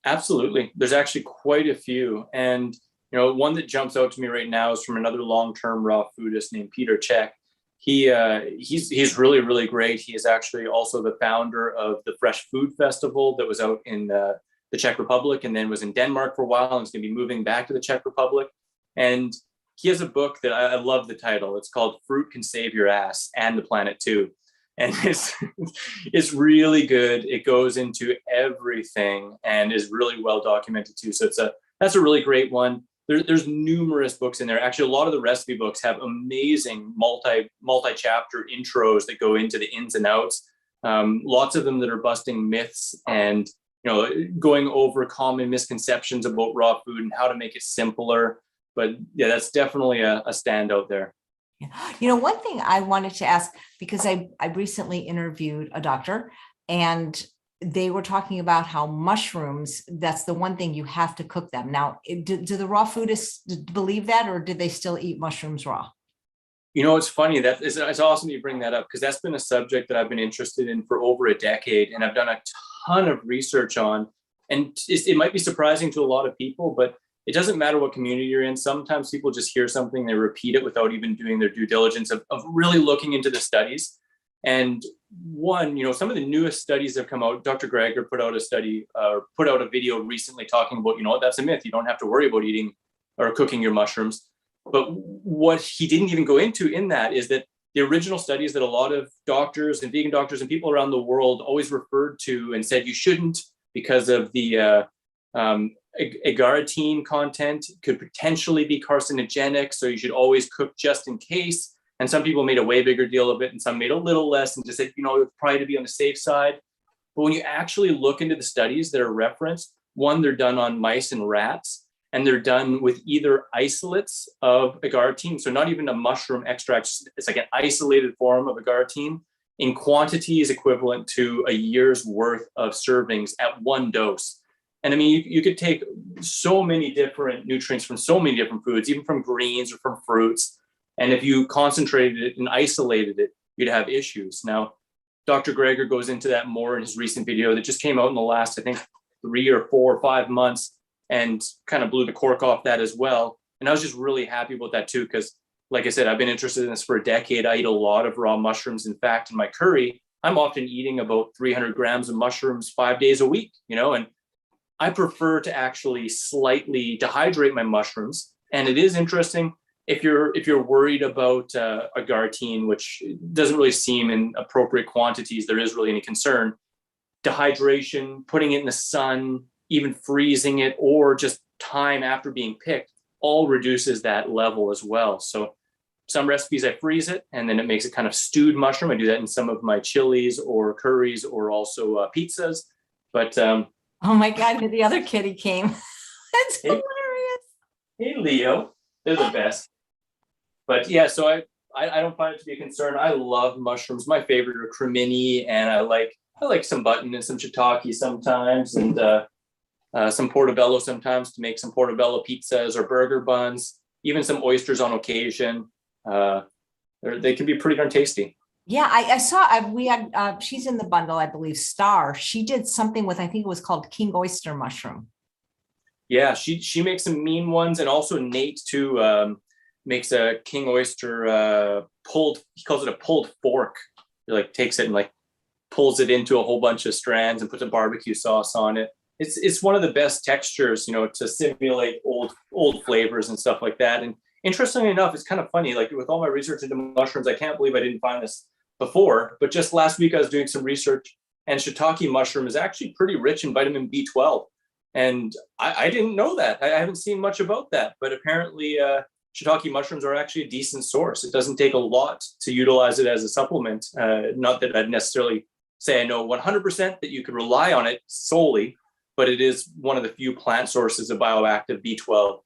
Absolutely. There's actually quite a few. And, one that jumps out to me right now is from another long-term raw foodist named Peter Check. He's really, really great. He is actually also the founder of the Fresh Food Festival that was out in the Czech Republic, and then was in Denmark for a while, and is going to be moving back to the Czech Republic. And he has a book that I love the title. It's called Fruit Can Save Your Ass and the Planet Too. And it's really good. It goes into everything and is really well documented too. So that's a really great one. There's numerous books in there. Actually, a lot of the recipe books have amazing multi-chapter intros that go into the ins and outs. Lots of them that are busting myths and going over common misconceptions about raw food and how to make it simpler. But yeah, that's definitely a standout there. One thing I wanted to ask, because I recently interviewed a doctor, and they were talking about how mushrooms, that's the one thing you have to cook them. Now, do the raw foodists believe that, or do they still eat mushrooms raw? It's funny that it's awesome you bring that up, because that's been a subject that I've been interested in for over a decade, and I've done a ton of research on. And it might be surprising to a lot of people, but it doesn't matter what community you're in. Sometimes people just hear something, they repeat it without even doing their due diligence of really looking into the studies. And some of the newest studies have come out. Dr. Greger put out a video recently talking about, that's a myth. You don't have to worry about eating or cooking your mushrooms. But what he didn't even go into in that is that the original studies that a lot of doctors and vegan doctors and people around the world always referred to and said you shouldn't, because of the agarotine content could potentially be carcinogenic. So you should always cook just in case. And some people made a way bigger deal of it, and some made a little less and just said, it's probably to be on the safe side. But when you actually look into the studies that are referenced, one, they're done on mice and rats. and they're done with either isolates of agartine, so not even a mushroom extract, it's like an isolated form of agartine in quantities equivalent to a year's worth of servings at one dose. And I mean, you could take so many different nutrients from so many different foods, even from greens or from fruits. And if you concentrated it and isolated it, you'd have issues. Now, Dr. Greger goes into that more in his recent video that just came out in the last, I think, 3 or 4 or 5 months, and kind of blew the cork off that as well. And I was just really happy about that too, because like I said, I've been interested in this for a decade. I eat a lot of raw mushrooms. In fact, in my curry, I'm often eating about 300 grams of mushrooms 5 days a week, and I prefer to actually slightly dehydrate my mushrooms. And it is interesting, if you're worried about agartine, which doesn't really seem in appropriate quantities, there is really any concern, dehydration, putting it in the sun, even freezing it, or just time after being picked, all reduces that level as well. So some recipes I freeze it, and then it makes it kind of stewed mushroom. I do that in some of my chilies or curries, or also pizzas. But oh my God, the other kitty came. That's hey, hilarious. hey, Leo, they're the best. But yeah, so I don't find it to be a concern. I love mushrooms. My favorite are cremini, and I like some button and some shiitake sometimes, and some portobello sometimes to make some portobello pizzas or burger buns, even some oysters on occasion. They can be pretty darn tasty. Yeah, I saw, we had, she's in the bundle, I believe, Star. She did something with, I think it was called king oyster mushroom. Yeah, she makes some mean ones, and also Nate too makes a king oyster pulled. He calls it a pulled fork. He like takes it and like pulls it into a whole bunch of strands and puts a barbecue sauce on it. It's one of the best textures, to simulate old flavors and stuff like that. And interestingly enough, it's kind of funny. Like with all my research into mushrooms, I can't believe I didn't find this before. But just last week, I was doing some research, and shiitake mushroom is actually pretty rich in vitamin B12. And I didn't know that. I haven't seen much about that. But apparently, shiitake mushrooms are actually a decent source. It doesn't take a lot to utilize it as a supplement. Not that I'd necessarily say I know 100% that you could rely on it solely, but it is one of the few plant sources of bioactive B12.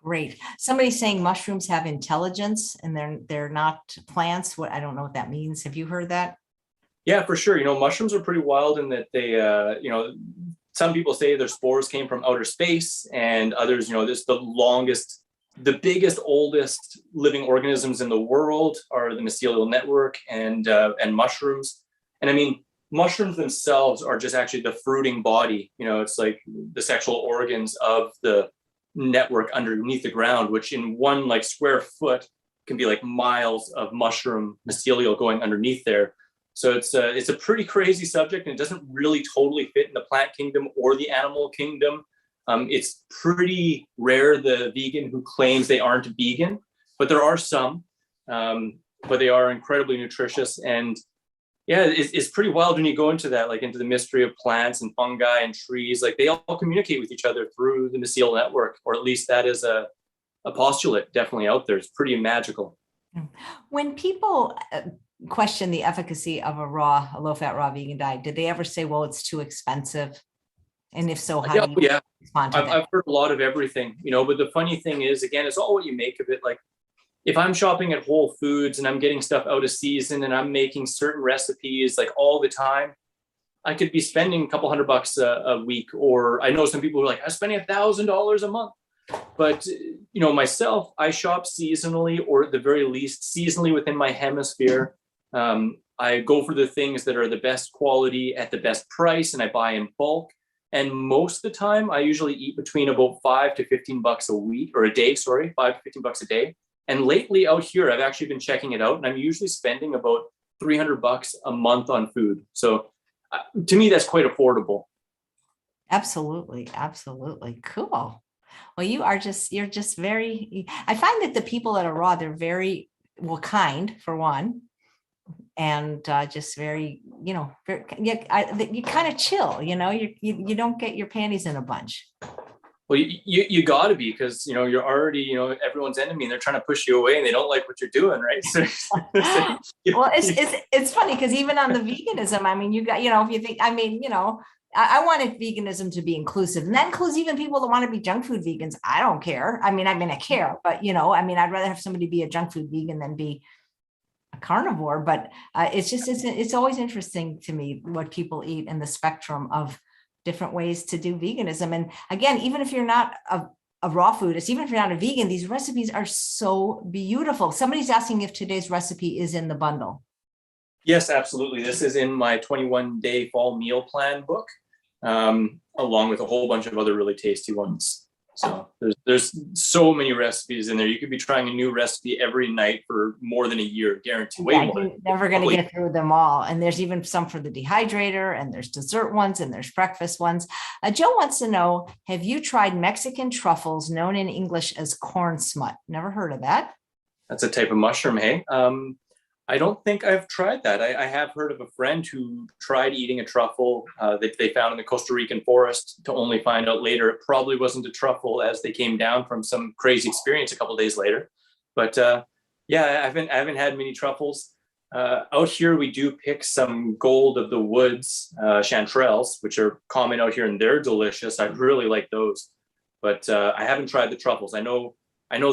Great. Somebody's saying mushrooms have intelligence and they're not plants. What, I don't know what that means. Have you heard that? Yeah, for sure. Mushrooms are pretty wild in that they, some people say their spores came from outer space, and others, this the biggest, oldest living organisms in the world are the mycelial network and mushrooms. And I mean, mushrooms themselves are just actually the fruiting body. It's like the sexual organs of the network underneath the ground, which in one like square foot can be like miles of mushroom mycelial going underneath there. So it's a pretty crazy subject, and it doesn't really totally fit in the plant kingdom or the animal kingdom. It's pretty rare, the vegan who claims they aren't vegan, but there are some, but they are incredibly nutritious. And yeah, it's pretty wild when you go into that, like into the mystery of plants and fungi and trees. Like they all communicate with each other through the mycelial network, or at least that is a postulate definitely out there. It's pretty magical. When people question the efficacy of a low-fat raw vegan diet, did they ever say, well, it's too expensive? And if so, how do you respond to that? I've heard a lot of everything, but the funny thing is, again, it's all what you make of it. Like if I'm shopping at Whole Foods and I'm getting stuff out of season and I'm making certain recipes like all the time, I could be spending a couple $100 a week. Or I know some people who are like, I'm spending $1,000 a month. But, myself, I shop seasonally, or at the very least seasonally within my hemisphere. I go for the things that are the best quality at the best price, and I buy in bulk. And most of the time, I usually eat between about $5 to $15 a week, or a day, sorry, $5 to $15 a day. And lately out here, I've actually been checking it out, and I'm usually spending about $300 a month on food. So to me, that's quite affordable. Absolutely. Absolutely. Cool. Well, you're just very, I find that the people that are raw, they're very, kind for one, and just very, very, you kind of chill, you don't get your panties in a bunch. Well, you got to be, because you're already everyone's enemy, and they're trying to push you away, and they don't like what you're doing, right? So, well, it's funny because even on the veganism, I mean, you got if you think, I mean, I wanted veganism to be inclusive, and that includes even people that want to be junk food vegans. I don't care. I care, but I'd rather have somebody be a junk food vegan than be a carnivore. But it's always interesting to me what people eat and the spectrum of different ways to do veganism. And again, even if you're not a raw food, even if you're not a vegan, these recipes are so beautiful. Somebody's asking if today's recipe is in the bundle. Yes, absolutely. This is in my 21-day fall meal plan book, along with a whole bunch of other really tasty ones. So there's so many recipes in there. You could be trying a new recipe every night for more than a year, guaranteed. Way more. You're never going to get through them all. And there's even some for the dehydrator, and there's dessert ones, and there's breakfast ones. Joe wants to know, have you tried Mexican truffles, known in English as corn smut? Never heard of that. That's a type of mushroom, hey? I don't think I've tried that. I have heard of a friend who tried eating a truffle that they found in the Costa Rican forest, to only find out later it probably wasn't a truffle, as they came down from some crazy experience a couple of days later. But yeah, I haven't had many truffles. Out here, we do pick some gold of the woods chanterelles, which are common out here, and they're delicious. I really like those. But I haven't tried the truffles. I know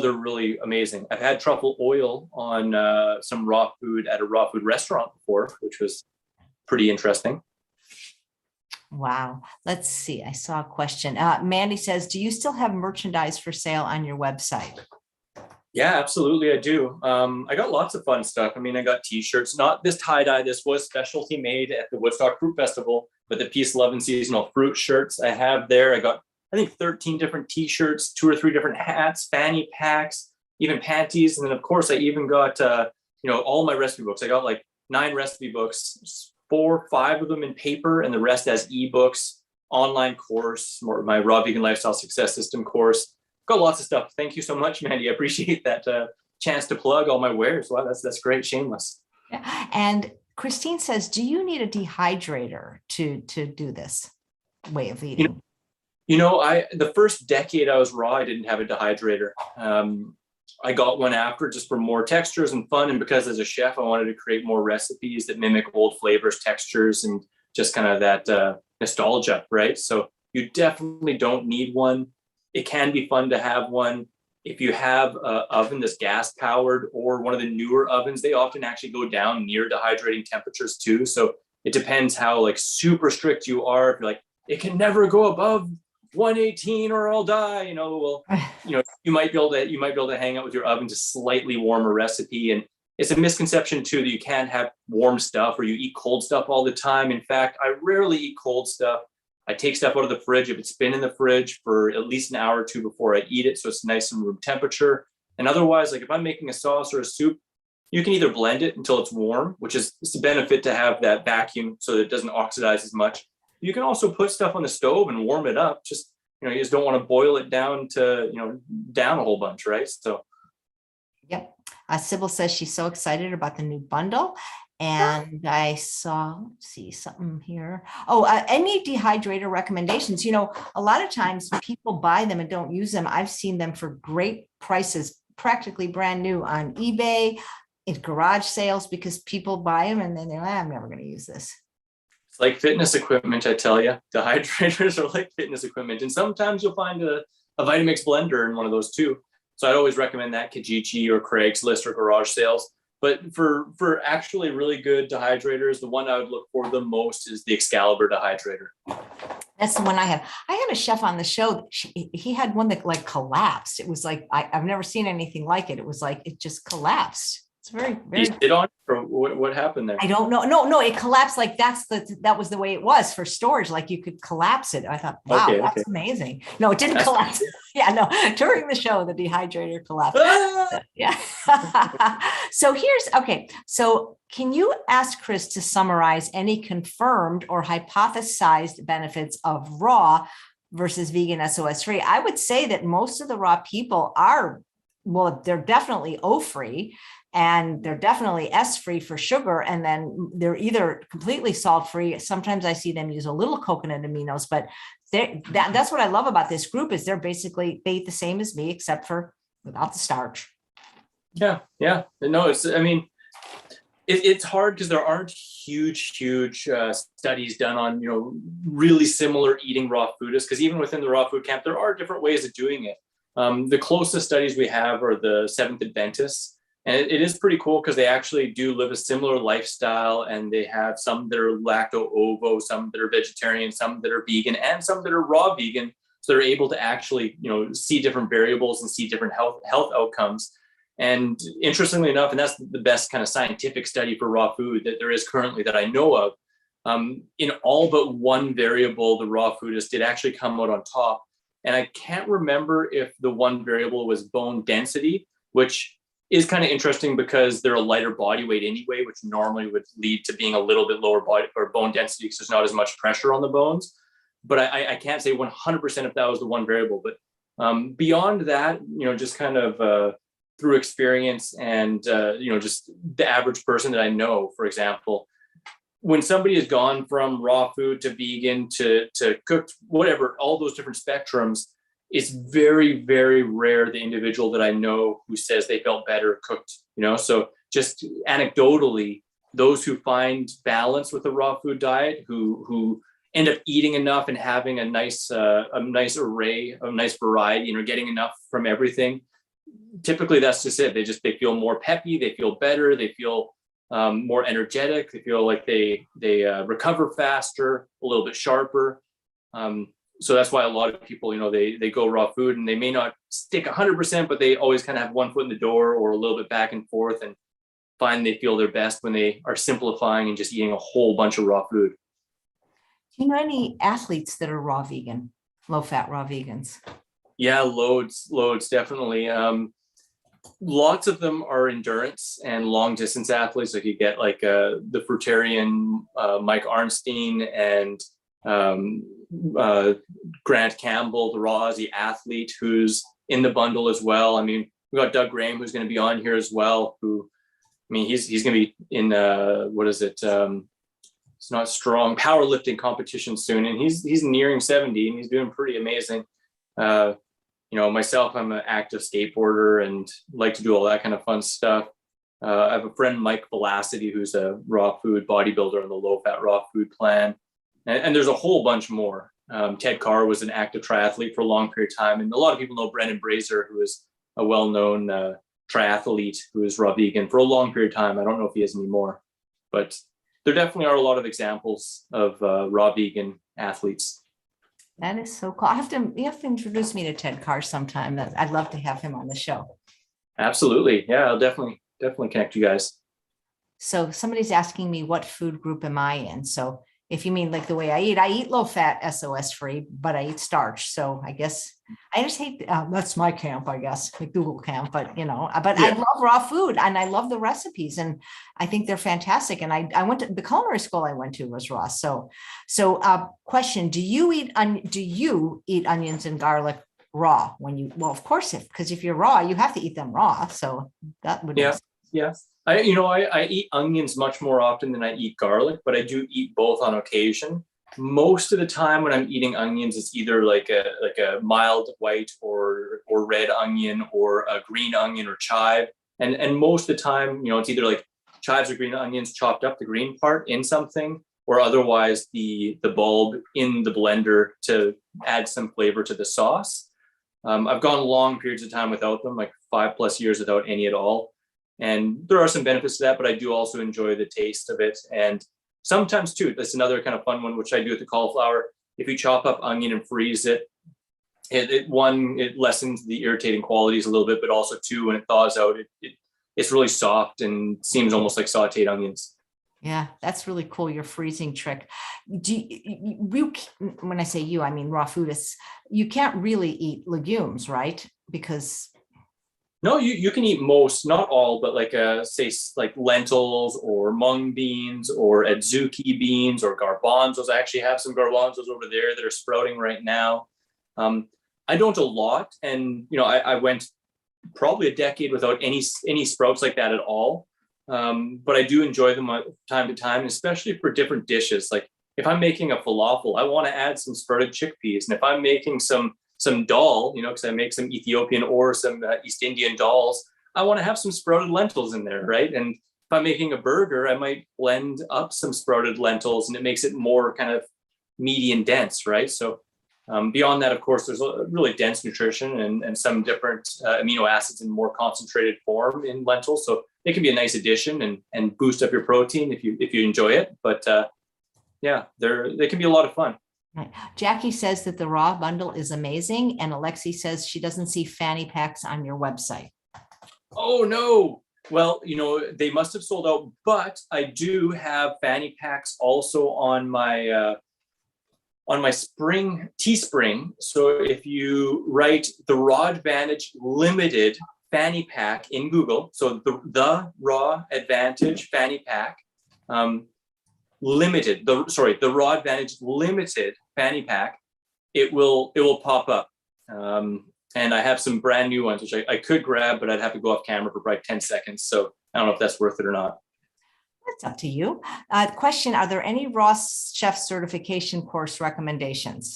they're really amazing. I've had truffle oil on some raw food at a raw food restaurant before, which was pretty interesting. Wow. Let's see. I saw a question. Mandy says, do you still have merchandise for sale on your website? Yeah, absolutely. I do. I got lots of fun stuff. I got t-shirts, not this tie-dye. This was specialty made at the Woodstock Fruit Festival, but the Peace, Love, and Seasonal Fruit shirts I have there. I got, I think, 13 different t-shirts, 2 or 3 different hats, fanny packs, even panties. And then of course I even got, all my recipe books. I got like 9 recipe books, 4 or 5 of them in paper, and the rest as ebooks, online course, my raw vegan lifestyle success system course. Got lots of stuff. Thank you so much, Mandy. I appreciate that chance to plug all my wares. Wow, that's great. Shameless. Yeah. And Christine says, do you need a dehydrator to do this way of eating? The first decade I was raw, I didn't have a dehydrator. I got one after, just for more textures and fun. And because as a chef, I wanted to create more recipes that mimic old flavors, textures, and just kind of that nostalgia, right? So you definitely don't need one. It can be fun to have one. If you have an oven that's gas powered, or one of the newer ovens, they often actually go down near dehydrating temperatures too. So it depends how like super strict you are. If you're like, it can never go above 118 or I'll die, you might be able to hang out with your oven to slightly warm a recipe. And it's a misconception too that you can't have warm stuff or you eat cold stuff all the time. In fact, I rarely eat cold stuff. I take stuff out of the fridge if it's been in the fridge for at least an hour or 2 before I eat it, so it's nice and room temperature. And otherwise, like if I'm making a sauce or a soup, you can either blend it until it's warm, which is it's a benefit to have that vacuum so that it doesn't oxidize as much. You can also put stuff on the stove and warm it up. Just, you just don't want to boil it down to, down a whole bunch, right? So. Yep. Sybil says she's so excited about the new bundle. And I saw, see something here. Oh, any dehydrator recommendations? A lot of times people buy them and don't use them. I've seen them for great prices, practically brand new on eBay, in garage sales, because people buy them and then they're like, I'm never going to use this. It's like fitness equipment, I tell you. Dehydrators are like fitness equipment. And sometimes you'll find a Vitamix blender in one of those too. So I'd always recommend that Kijiji or Craigslist or garage sales. But for actually really good dehydrators, the one I would look for the most is the Excalibur dehydrator. That's the one I had. I had a chef on the show. He had one that like collapsed. It was like, I've never seen anything like it. It was like, it just collapsed. It's very, very. You sit on it, or what happened there? I don't know. No, it collapsed. Like that was the way it was for storage. Like you could collapse it. I thought, wow, that's amazing. No, it didn't collapse. Yeah, no. During the show, the dehydrator collapsed. Yeah. So can you ask Chris to summarize any confirmed or hypothesized benefits of raw versus vegan SOS free? I would say that most of the raw people they're definitely O-free. And they're definitely S-free for sugar. And then they're either completely salt-free. Sometimes I see them use a little coconut aminos, but that's what I love about this group is they eat the same as me, except for without the starch. Yeah. No, It's hard because there aren't huge studies done on, really similar eating raw food is, because even within the raw food camp, there are different ways of doing it. The closest studies we have are the Seventh Adventists, and it is pretty cool because they actually do live a similar lifestyle, and they have some that are lacto-ovo, some that are vegetarian, some that are vegan, and some that are raw vegan. So they're able to actually, see different variables and see different health outcomes. And interestingly enough, and that's the best kind of scientific study for raw food that there is currently that I know of, in all but one variable, the raw foodists did actually come out on top. And I can't remember if the one variable was bone density, which is kind of interesting because they're a lighter body weight anyway, which normally would lead to being a little bit lower body or bone density because there's not as much pressure on the bones. But I can't say 100% if that was the one variable. But beyond that, just kind of through experience and, just the average person that I know, for example, when somebody has gone from raw food to vegan to cooked, whatever, all those different spectrums, it's very, very rare the individual that I know who says they felt better cooked, so just anecdotally, those who find balance with the raw food diet, who end up eating enough and having a nice array, a nice variety, getting enough from everything. Typically that's just it. They feel more peppy, they feel better, they feel more energetic, they feel like they recover faster, a little bit sharper. So that's why a lot of people, they go raw food and they may not stick 100%, but they always kind of have one foot in the door or a little bit back and forth, and find they feel their best when they are simplifying and just eating a whole bunch of raw food. Do you know any athletes that are raw vegan, low fat raw vegans? Yeah, loads, definitely. Lots of them are endurance and long distance athletes. Like you get the fruitarian Mike Arnstein and Grant Campbell, the raw Aussie athlete, who's in the bundle as well. I mean, we got Doug Graham, who's going to be on here as well. He's going to be in it's not strong powerlifting competition soon, and he's nearing 70 and he's doing pretty amazing. Myself, I'm an active skateboarder and like to do all that kind of fun stuff. I have a friend, Mike Velocity, who's a raw food bodybuilder on the low fat raw food plan. And there's a whole bunch more. Ted Carr was an active triathlete for a long period of time. And a lot of people know Brendan Brazier, who is a well-known triathlete who is raw vegan for a long period of time. I don't know if he is anymore, but there definitely are a lot of examples of raw vegan athletes. That is so cool. You have to introduce me to Ted Carr sometime. I'd love to have him on the show. Absolutely. Yeah, I'll definitely connect you guys. So somebody's asking me, what food group am I in? So if you mean like the way I eat low fat, SOS free, but I eat starch. So I guess I just hate, that's my camp, I guess, like Google camp, but yeah. I love raw food and I love the recipes and I think they're fantastic. And I went to the culinary school I went to was raw. So question, do you eat onions and garlic raw of course, because if you're raw, you have to eat them raw. So that would I eat onions much more often than I eat garlic, but I do eat both on occasion. Most of the time when I'm eating onions, it's either like a mild white or red onion or a green onion or chive. And most of the time, it's either like chives or green onions chopped up, the green part in something, or otherwise the bulb in the blender to add some flavor to the sauce. I've gone long periods of time without them, like 5+ years without any at all. And there are some benefits to that, but I do also enjoy the taste of it. And sometimes too, that's another kind of fun one, which I do with the cauliflower. If you chop up onion and freeze it, it lessens the irritating qualities a little bit, but also too, when it thaws out, it's really soft and seems almost like sauteed onions. Yeah, that's really cool. Your freezing trick. When I say you, I mean raw foodists, you can't really eat legumes, right? Because no, you can eat most, not all, but say lentils or mung beans or adzuki beans or garbanzos. I actually have some garbanzos over there that are sprouting right now. I don't a lot, and I went probably a decade without any sprouts like that at all. But I do enjoy them time to time, especially for different dishes. Like if I'm making a falafel, I want to add some sprouted chickpeas, and if I'm making some dal, because I make some Ethiopian or some East Indian dals, I want to have some sprouted lentils in there, right? And I'm making a burger, I might blend up some sprouted lentils, and it makes it more kind of meaty and dense, right? So beyond that, of course, there's a really dense nutrition and some different amino acids in more concentrated form in lentils. So it can be a nice addition and boost up your protein if you enjoy it. But yeah, they can be a lot of fun. Right. Jackie says that the raw bundle is amazing, and Alexi says she doesn't see fanny packs on your website. Oh no. Well, they must have sold out, but I do have fanny packs also on my spring Teespring. So if you write the Raw Advantage Limited fanny pack in Google, so the Raw Advantage fanny pack limited, the Raw Advantage Limited fanny pack, it will pop up. And I have some brand new ones, which I could grab, but I'd have to go off camera for probably 10 seconds. So I don't know if that's worth it or not. That's up to you. Question, are there any raw chef certification course recommendations?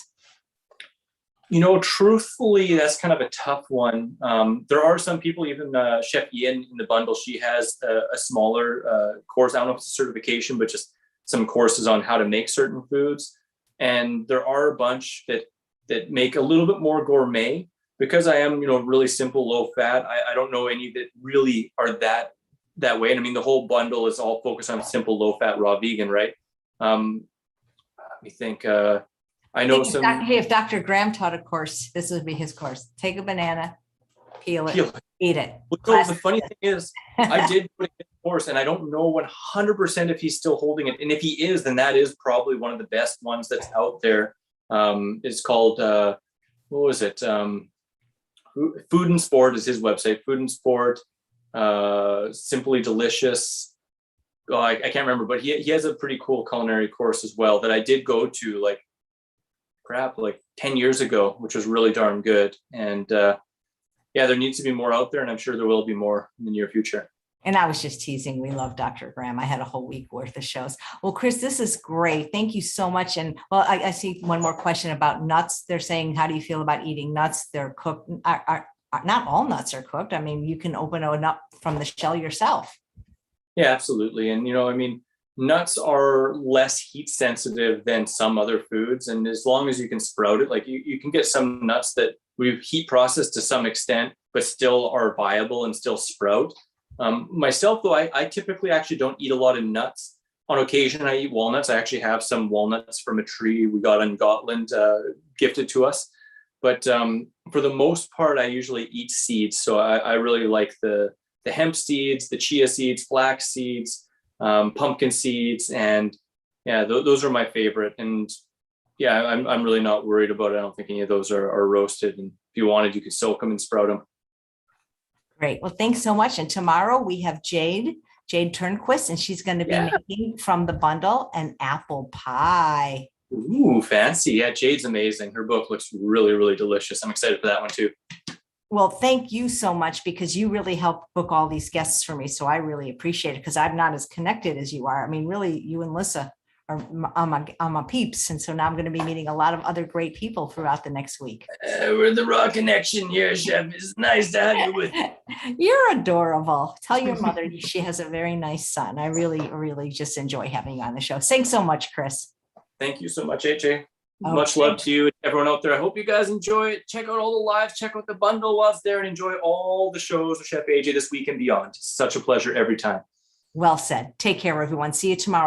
Truthfully, that's kind of a tough one. There are some people, even Chef Ian in the bundle, she has a smaller course. I don't know if it's a certification, but just some courses on how to make certain foods. And there are a bunch that make a little bit more gourmet. Because I am, really simple, low fat, I don't know any that really are that way. And I mean, the whole bundle is all focused on simple, low fat, raw vegan, right? Let me think. I know some. Hey, if Dr. Graham taught a course, this would be his course. Take a banana, peel it, eat it. Well, the funny thing is, I did put it in the course, and I don't know 100% if he's still holding it. And if he is, then that is probably one of the best ones that's out there. It's called, what was it? Food and Sport is his website. Food and Sport, Simply Delicious. Oh, I can't remember, but he has a pretty cool culinary course as well that I did go to like 10 years ago, which was really darn good. And yeah, there needs to be more out there, and I'm sure there will be more in the near future. And I was just teasing. We love Dr. Graham. I had a whole week worth of shows. Well, Chris, this is great. Thank you so much. And well, I see one more question about nuts. They're saying, how do you feel about eating nuts? They're cooked. Not all nuts are cooked. I mean, you can open a nut from the shell yourself. Yeah, absolutely. And, nuts are less heat sensitive than some other foods. And as long as you can sprout it, like you can get some nuts that we've heat processed to some extent, but still are viable and still sprout. Myself, though, I typically actually don't eat a lot of nuts. On occasion, I eat walnuts. I actually have some walnuts from a tree we got in Gotland gifted to us. But for the most part, I usually eat seeds. So I really like the hemp seeds, the chia seeds, flax seeds, pumpkin seeds. And yeah, those are my favorite. And yeah, I'm really not worried about it. I don't think any of those are roasted. And if you wanted, you could soak them and sprout them. Great. Well, thanks so much. And tomorrow we have Jade Turnquist, and she's going to be making from the bundle an apple pie. Ooh, fancy. Yeah, Jade's amazing. Her book looks really, really delicious. I'm excited for that one too. Well, thank you so much, because you really helped book all these guests for me. So I really appreciate it, because I'm not as connected as you are. I mean, really, you and Lissa are on my peeps. And so now I'm going to be meeting a lot of other great people throughout the next week. We're the raw connection here, Chef. It's nice to have you with. You're adorable. Tell your mother she has a very nice son. I really, really just enjoy having you on the show. Thanks so much, Chris. Thank you so much, AJ. Much love to you and everyone out there. I hope you guys enjoy it. Check out all the lives, check out the bundle while it's there, and enjoy all the shows with Chef AJ this week and beyond. It's such a pleasure every time. Well said. Take care, everyone. See you tomorrow.